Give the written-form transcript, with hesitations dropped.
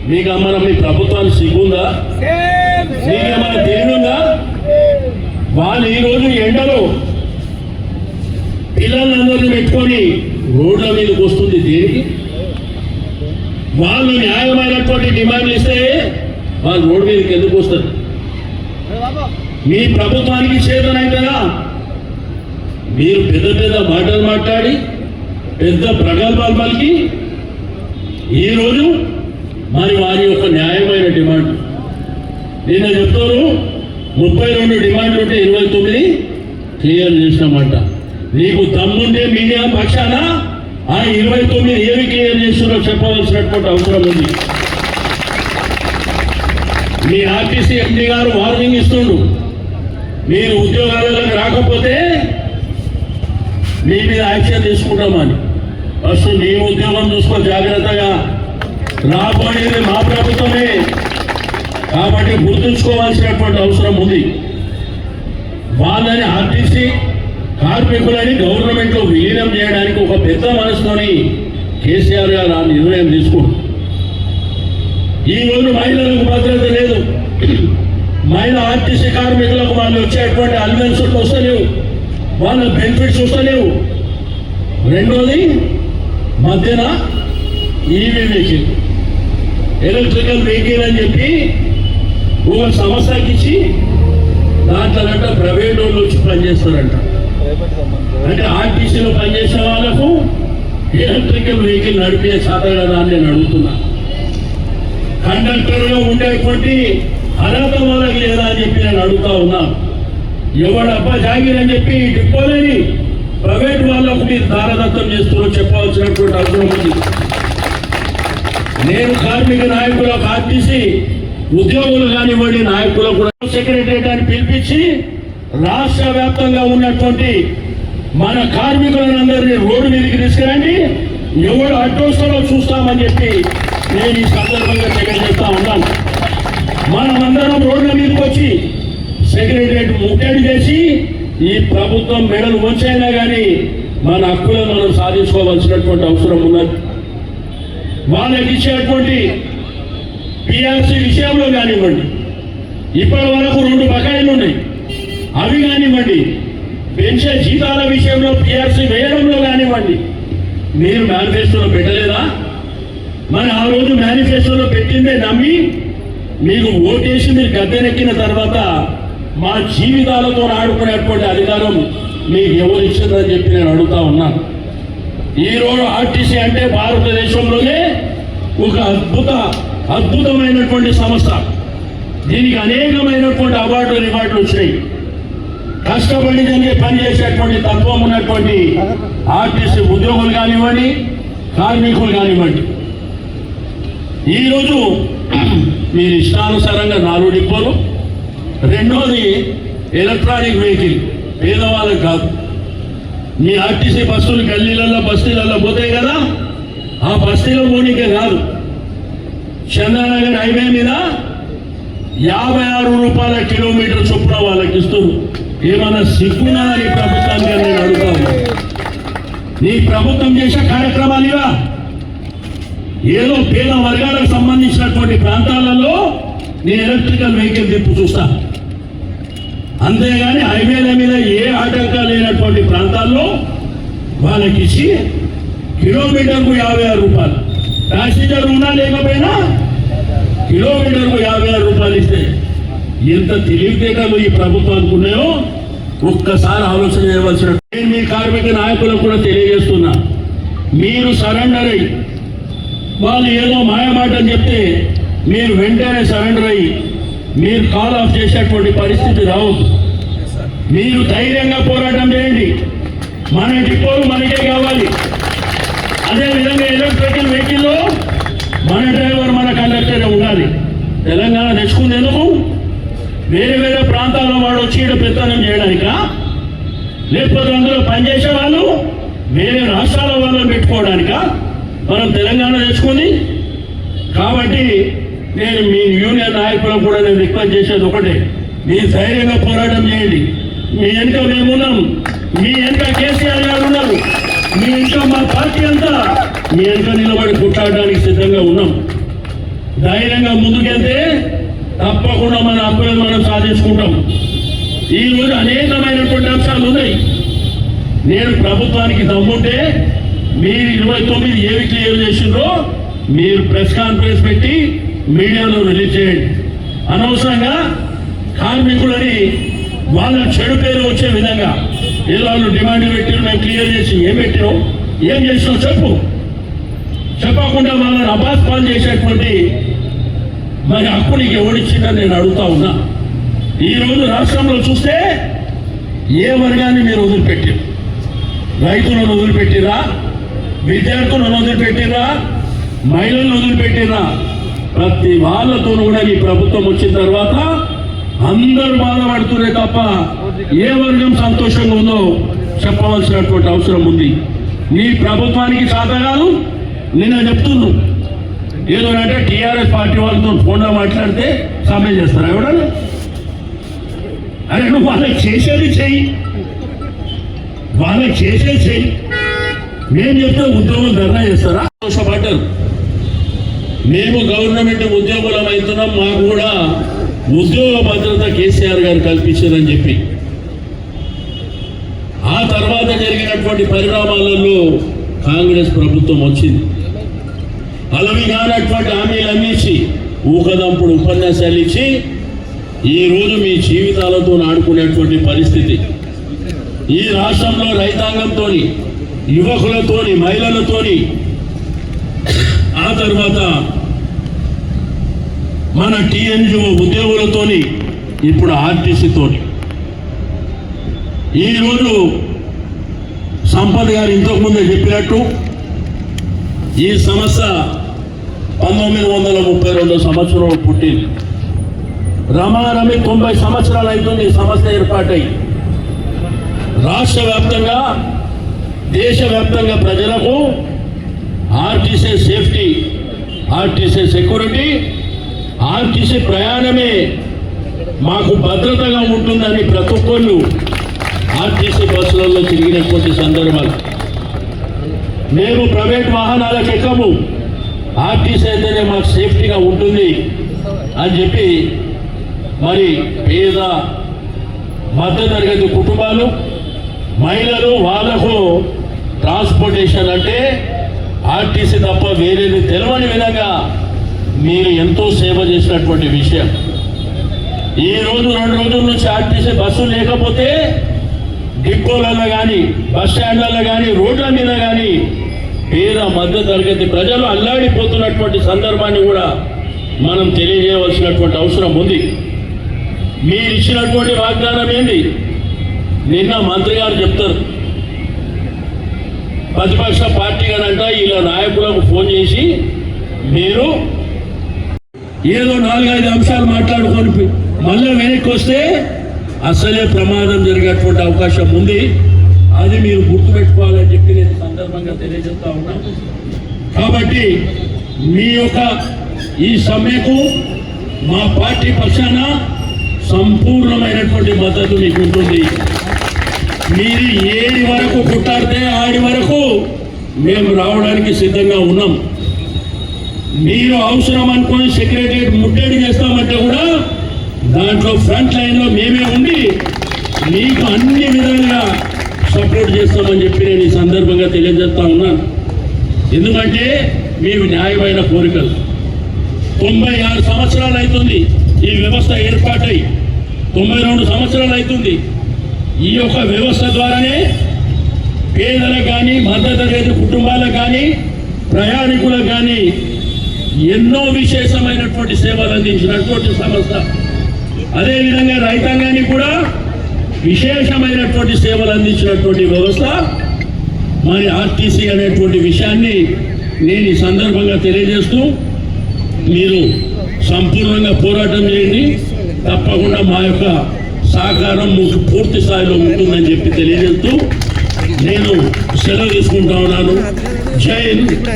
మీకేమన్నా మీ ప్రభుత్వానికి సిగ్గుందా? మీకేమన్నా తెలివిందా? వాళ్ళు ఈరోజు ఎండలో పిల్లలందరినీ పెట్టుకొని రోడ్ల మీదకి వస్తుంది దేనికి? వాళ్ళు న్యాయమైనటువంటి డిమాండ్లు ఇస్తే వాళ్ళు రోడ్డు మీదకి ఎందుకు వస్తారు? మీ ప్రభుత్వానికి చేతనైతేనా మీరు పెద్ద పెద్ద మాటలు మాట్లాడి పెద్ద ప్రగల్భాలు పలికి ఈరోజు మరి వారి యొక్క న్యాయమైన డిమాండ్ నిన్న చెప్తారు 32 డిమాండ్లు ఉంటే 29 క్లియర్ చేసినామంట. నీకు దమ్ముంటే మీడియా పక్షాన ఆ 29 ఏమి క్లియర్ చేస్తున్నారో చెప్పవలసినటువంటి అవసరం ఉంది. మీ ఆర్టీసీ ఎంపీ గారు వార్నింగ్ ఇస్తుండు, మీరు ఉద్యోగాలకు రాకపోతే మీ మీద యాక్షన్ తీసుకుంటామని. ఫస్ట్ నీ ఉద్యోగం చూసుకో జాగ్రత్తగా, రాబోయేది మా ప్రభుత్వమే కాబట్టి గుర్తుంచుకోవాల్సినటువంటి అవసరం ఉంది. వాళ్ళని ఆర్టీసీ కార్మికులని గవర్నమెంట్లో విలీనం చేయడానికి ఒక పెద్ద మనసుతోని కేసీఆర్ గారు ఆ నిర్ణయం తీసుకుంటారు. ఈరోజు మహిళలకు భద్రత లేదు. మహిళా ఆర్టీసీ కార్మికులకు వాళ్ళు వచ్చేటువంటి అలవెన్సులు వస్తలేవు, వాళ్ళ బెనిఫిట్స్ వస్తలేవు. రెండోది మధ్యన ఈవీ వెహికల్, ఎలక్ట్రికల్ వెహికల్ అని చెప్పి ఒక సంస్థకి ఇచ్చి దాంట్లోనంట ప్రైవేట్ వాళ్ళు వచ్చి పనిచేస్తారంట. అంటే ఆర్టీసీలో పనిచేసే వాళ్ళకు ఎలక్ట్రికల్ వెహికల్ నడిపే సాధారణ నేను అడుగుతున్నా. కండక్టర్గా ఉండేటువంటి అర్హత వాళ్ళకి లేదా అని చెప్పి నేను అడుగుతా ఉన్నాను. ఎవడబ్బా జాగిరని చెప్పి డిపోలేని ప్రైవేట్ వాళ్ళకు మీరు దారదత్తం చేస్తున్నారో చెప్పాల్సినటువంటి అవసరం ఉంది. నేను కార్మిక నాయకులకు ఆర్టీసీ ఉద్యోగులు కానివ్వండి నాయకులకు కూడా సెక్రటరియట్ అని పిలిపించి రాష్ట్ర వ్యాప్తంగా ఉన్నటువంటి మన కార్మికులందరినీ రోడ్డు మీదకి తీసుకురండి, ఎవడు అడ్డొస్తారో చూస్తామని చెప్పి నేను ఈ సందర్భంగా తెలియజేస్తా ఉన్నాను. మనమందరం రోడ్ల మీదకి వచ్చి సెక్రటరియట్ ముట్టడి చేసి ఈ ప్రభుత్వం మెడలు వంచైనా కానీ మన హక్కులను మనం సాధించుకోవాల్సినటువంటి అవసరం ఉన్నది. వాళ్ళకి ఇచ్చేటువంటి పిఆర్సీ విషయంలో కానివ్వండి, ఇప్పటి వరకు 2 బకాయిలు ఉన్నాయి, అవి కానివ్వండి, పెన్షన్ జీతాల విషయంలో పిఆర్సీ వేయడంలో కానివ్వండి, మీరు మేనిఫెస్టోలో పెట్టలేదా? మరి ఆ రోజు మేనిఫెస్టోలో పెట్టిందే నమ్మి మీకు ఓటేసి మీరు గద్దెనెక్కిన తర్వాత మా జీవితాలతో ఆడుకునేటువంటి అధికారం మీకు ఎవరు ఇచ్చిందని చెప్పి నేను అడుగుతా ఉన్నాను. ఈరోజు ఆర్టీసీ అంటే భారతదేశంలోనే ఒక అద్భుతమైనటువంటి సంస్థ. దీనికి అనేకమైనటువంటి అవార్డులు రివార్డులు వచ్చినాయి. కష్టపడి దానికి పనిచేసేటువంటి తత్వం ఉన్నటువంటి ఆర్టీసీ ఉద్యోగులు కానివ్వండి, కార్మికులు కానివ్వండి, ఈరోజు మీరు ఇష్టానుసారంగా 4 డిపోలు. రెండోది ఎలక్ట్రానిక్ వెహికల్ పేదవాళ్ళకి కాదు. మీ ఆర్టీసీ బస్సులు గల్లీలలో బస్తీలలో పోతాయి కదా, ఆ బస్తీలో పోనీకే కాదు, చంద్రనగర్ హైవే మీద 56 రూపాయల కిలోమీటర్ చొప్పున వాళ్ళకి ఇస్తుంది. ఏమన్నా సిగ్గునా నీ ప్రభుత్వానికి నేను అడుగుతాను. నీ ప్రభుత్వం చేసే కార్యక్రమాలు ఇవా? ఏదో పేద వర్గాలకు సంబంధించినటువంటి ప్రాంతాలలో నేను ఎలక్ట్రికల్ వెహికల్ తిప్పు చూస్తా, అంతేగాని హైవేల మీద ఏ ఆటంకాలు లేనటువంటి ప్రాంతాల్లో వాళ్ళకి ఇచ్చి కిలోమీటర్కు 56 రూపాయలు, ప్యాసింజర్ ఉన్నా లేకపోయినా కిలోమీటర్కు 56 రూపాయలు ఇస్తే ఎంత తెలివితేటలు ఈ ప్రభుత్వానికి ఉన్నాయో ఒక్కసారి ఆలోచన చేయవలసిన. నేను మీ కార్మిక నాయకులకు కూడా తెలియజేస్తున్నా, మీరు సరెండర్ అయ్యి వాళ్ళు ఏదో మాయమాట అని చెప్తే మీరు వెంటనే సరెండర్ అయ్యి మీరు కాల్ ఆఫ్ చేసేటువంటి పరిస్థితి రావద్దు. మీరు ధైర్యంగా పోరాటం చేయండి. మన డిపోలు మనకే కావాలి. అదేవిధంగా ఎలక్ట్రికల్ వెహికల్లో మన డ్రైవర్ మన కండక్టర్ ఉండాలి. తెలంగాణ తెచ్చుకునేందుకు వేరే వేరే ప్రాంతాల్లో వాడు వచ్చి ఇక్కడ పెత్తనం చేయడానికా, లేకపోతే అందులో పనిచేసే వాళ్ళు వేరే రాష్ట్రాల వాళ్ళని పెట్టుకోవడానికా మనం తెలంగాణ తెచ్చుకుంది? కాబట్టి నేను మీ యూనియన్ నాయకులకు కూడా నేను రిక్వెస్ట్ చేసేది ఒకటే, మీరు ధైర్యంగా పోరాటం చేయండి. మీ వెనుక మేమున్నాం, మీ వెనుక కేసీఆర్ గారు ఉన్నారు, మీ వెనుక మా పార్టీ అంతా మీ వెనుక నిలబడి కొట్లాడడానికి సిద్ధంగా ఉన్నాం. ధైర్యంగా ముందుకెళ్తే తప్పకుండా మన హక్కులను మనం సాధించుకుంటాం. ఈ రోజు అనేకమైనటువంటి అంశాలు ఉన్నాయి. నేను ప్రభుత్వానికి దమ్ముంటే మీరు 29 ఏవి క్లియర్ చేసిండ్రో మీరు ప్రెస్ కాన్ఫరెన్స్ పెట్టి మీడియాలో రిలీజ్ చేయండి. అనవసరంగా కార్మికులని వాళ్ళ చెడు పేరు వచ్చే విధంగా ఏదో వాళ్ళు డిమాండ్ పెట్టిన మేము క్లియర్ చేసి ఏం పెట్టినాం ఏం చేసినాం చెప్పకుండా వాళ్ళని అపాస్పాలు చేసేటువంటి మరి హక్కు నీకు ఎవడిచ్చిందని నేను అడుగుతా ఉన్నా. ఈరోజు రాష్ట్రంలో చూస్తే ఏ వర్గాన్ని మీరు వదిలిపెట్టారు? రైతులను వదిలిపెట్టిరా, విద్యార్థులను వదిలిపెట్టిరా, మహిళలను వదిలిపెట్టిరా. ప్రతి వాళ్ళతో కూడా ఈ ప్రభుత్వం వచ్చిన తర్వాత అందరూ బాధపడుతురే తప్ప ఏ వర్గం సంతోషంగా ఉందో చెప్పవలసినటువంటి అవసరం ఉంది. నీ ప్రభుత్వానికి చేత కాదు. నిన్న చెప్తున్నాను ఏదో అంటే టీఆర్ఎస్ పార్టీ వాళ్ళతో ఫోన్లో మాట్లాడితే సమ్మె చేస్తారా ఎవడన్నా? అరే నువ్వు వాళ్ళకి చేసేది చెయ్యి, వాళ్ళకి చేసేది చెయ్యి. మేము చెప్తే ఉద్యోగులు ధర్నా చేస్తారా? సంతోషపడ్డారు. మేము గవర్నమెంట్ ఉద్యోగులం అవుతున్నాం, మాకు కూడా ఉద్యోగ భద్రత కేసీఆర్ గారు కల్పించారని చెప్పి ఆ తర్వాత జరిగినటువంటి పరిణామాలలో కాంగ్రెస్ ప్రభుత్వం వచ్చింది. అలవి కానటువంటి హామీలు అందించి ఊకదంపుడు ఉపన్యాసాలు ఇచ్చి ఈరోజు మీ జీవితాలతో ఆడుకునేటువంటి పరిస్థితి. ఈ రాష్ట్రంలో రైతాంగంతో, యువకులతోని, మహిళలతోని, ఆ తర్వాత మన టీఎన్జిఓ ఉద్యోగులతోని, ఇప్పుడు ఆర్టీసీతోని. ఈరోజు సంపత్ గారు ఇంతకుముందే చెప్పినట్టు ఈ సంస్థ 1932 సంవత్సరంలో పుట్టింది. రమారమి 90 సంవత్సరాలు అవుతుంది ఈ సంస్థ ఏర్పాటై. రాష్ట్ర వ్యాప్తంగా, దేశవ్యాప్తంగా ప్రజలకు RTC safety, RTC security, RTC ప్రయాణమే మాకు భద్రతగా ఉంటుందని ప్రతి ఒక్కళ్ళు ఆర్టీసీ బస్సులలో తిరిగినటువంటి సందర్భాలు. మేము ప్రైవేట్ వాహనాలకు ఎక్కము, ఆర్టీసీ అయితేనే మాకు సేఫ్టీగా ఉంటుంది అని చెప్పి మరి పేద మధ్యతరగతి కుటుంబాలు, మహిళలు వాళ్లకు ట్రాన్స్పోర్టేషన్ అంటే ఆర్టీసీ తప్ప వేరేది తెలియని విధంగా మీరు ఎంతో సేవ చేసినటువంటి విషయం. ఈరోజు 2 రోజుల నుంచి ఆర్టీసీ బస్సు లేకపోతే డిపోలలో కానీ, బస్ స్టాండ్లలో కానీ, రోడ్ల మీద కానీ పేద మధ్య తరగతి ప్రజలు అల్లాడిపోతున్నటువంటి సందర్భాన్ని కూడా మనం తెలియజేయవలసినటువంటి అవసరం ఉంది. మీరు ఇచ్చినటువంటి వాగ్దానం ఏంది? నిన్న మంత్రి గారు చెప్తారు, ప్రతిపక్ష పార్టీగానంట ఇలా నాయకులకు ఫోన్ చేసి మీరు ఏదో 4-5 అంశాలు మాట్లాడుకొని మళ్ళీ వెనక్కి వస్తే అసలే ప్రమాదం జరిగేటువంటి అవకాశం ఉంది. అది మీరు గుర్తుపెట్టుకోవాలని చెప్పి నేను సందర్భంగా తెలియజేస్తా ఉన్నాను. కాబట్టి మీ యొక్క ఈ సమ్మెకు మా పార్టీ పక్షాన సంపూర్ణమైనటువంటి మద్దతు మీకు ఉంటుంది. మీరు ఏడి వరకు కొట్టాడితే ఆడి వరకు మేము రావడానికి సిద్ధంగా ఉన్నాం. మీరు అవసరం అనుకుని సెక్రటరియట్ ముట్టడి చేస్తామంటే కూడా దాంట్లో ఫ్రంట్ లైన్లో మేమే ఉండి మీకు అన్ని విధాలుగా సపోర్ట్ చేస్తామని చెప్పి నేను ఈ సందర్భంగా తెలియజేస్తా ఉన్నాను. ఎందుకంటే మేము న్యాయమైన కోరికలు 96 సంవత్సరాలు అవుతుంది ఈ వ్యవస్థ ఏర్పాటై, 92 సంవత్సరాలు అవుతుంది. ఈ యొక్క వ్యవస్థ ద్వారానే పేదలకు కానీ, మధ్యతరగతి కుటుంబాలకు కానీ, ప్రయాణికులకు కానీ ఎన్నో విశేషమైనటువంటి సేవలు అందించినటువంటి సంస్థ. అదేవిధంగా రైతాంగానికి కూడా విశేషమైనటువంటి సేవలు అందించినటువంటి వ్యవస్థ మరి ఆర్టీసీ అనేటువంటి విషయాన్ని నేను ఈ సందర్భంగా తెలియజేస్తూ మీరు సంపూర్ణంగా పోరాటం చేయండి. తప్పకుండా మా యొక్క సహకారం మీకు పూర్తి స్థాయిలో ఉంటుందని చెప్పి తెలియజేస్తూ నేను సెలవు తీసుకుంటా ఉన్నాను. జై హింద్.